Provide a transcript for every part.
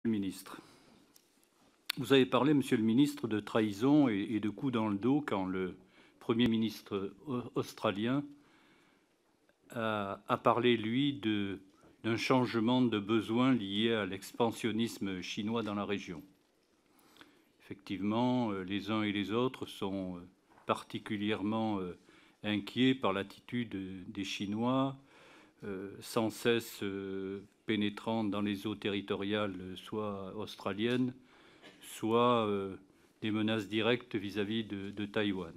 le ministre. Vous avez parlé, Monsieur le ministre, de trahison et de coups dans le dos quand le Premier ministre australien a parlé, lui, d'un changement de besoin lié à l'expansionnisme chinois dans la région. Effectivement, les uns et les autres sont particulièrement inquiets par l'attitude des Chinois, sans cesse pénétrant dans les eaux territoriales, soit australiennes, soit des menaces directes vis-à-vis de Taïwan.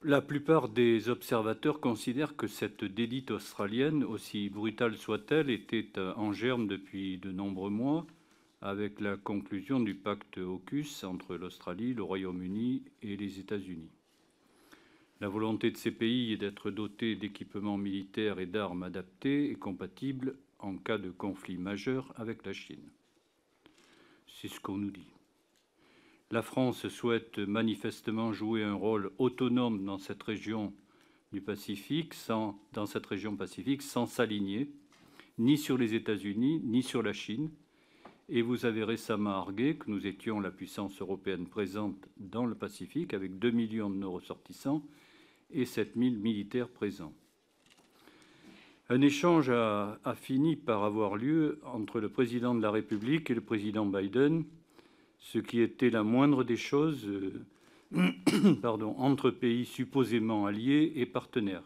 La plupart des observateurs considèrent que cette dédite australienne, aussi brutale soit-elle, était en germe depuis de nombreux mois, avec la conclusion du pacte AUKUS entre l'Australie, le Royaume-Uni et les États-Unis. La volonté de ces pays est d'être dotés d'équipements militaires et d'armes adaptées et compatibles en cas de conflit majeur avec la Chine. C'est ce qu'on nous dit. La France souhaite manifestement jouer un rôle autonome dans cette région du Pacifique, sans s'aligner ni sur les États-Unis ni sur la Chine. Et vous avez récemment argué que nous étions la puissance européenne présente dans le Pacifique, avec 2 millions de nos ressortissants et 7 000 militaires présents. Un échange a fini par avoir lieu entre le président de la République et le président Biden, ce qui était la moindre des choses entre pays supposément alliés et partenaires.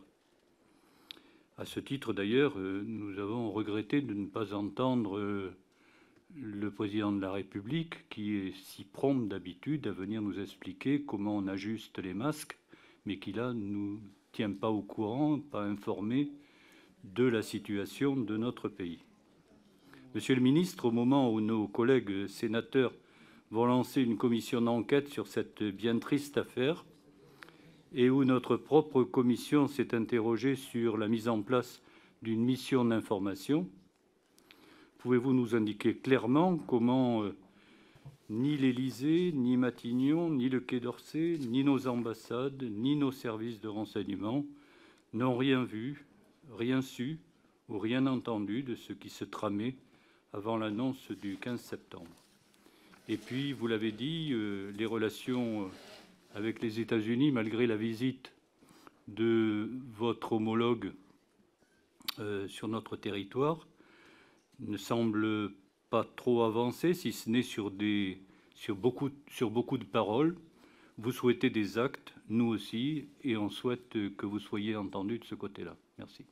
À ce titre, d'ailleurs, nous avons regretté de ne pas entendre le président de la République, qui est si prompt d'habitude à venir nous expliquer comment on ajuste les masques, mais qui, là, ne nous tient pas au courant, pas informé de la situation de notre pays. Monsieur le ministre, au moment où nos collègues sénateurs vont lancer une commission d'enquête sur cette bien triste affaire et où notre propre commission s'est interrogée sur la mise en place d'une mission d'information, pouvez-vous nous indiquer clairement comment ni l'Élysée, ni Matignon, ni le Quai d'Orsay, ni nos ambassades, ni nos services de renseignement n'ont rien vu, rien su ou rien entendu de ce qui se tramait avant l'annonce du 15 septembre. Et puis, vous l'avez dit, les relations avec les États-Unis, malgré la visite de votre homologue sur notre territoire, ne semblent pas trop avancer, si ce n'est sur beaucoup de paroles. Vous souhaitez des actes, nous aussi, et on souhaite que vous soyez entendus de ce côté-là. Merci.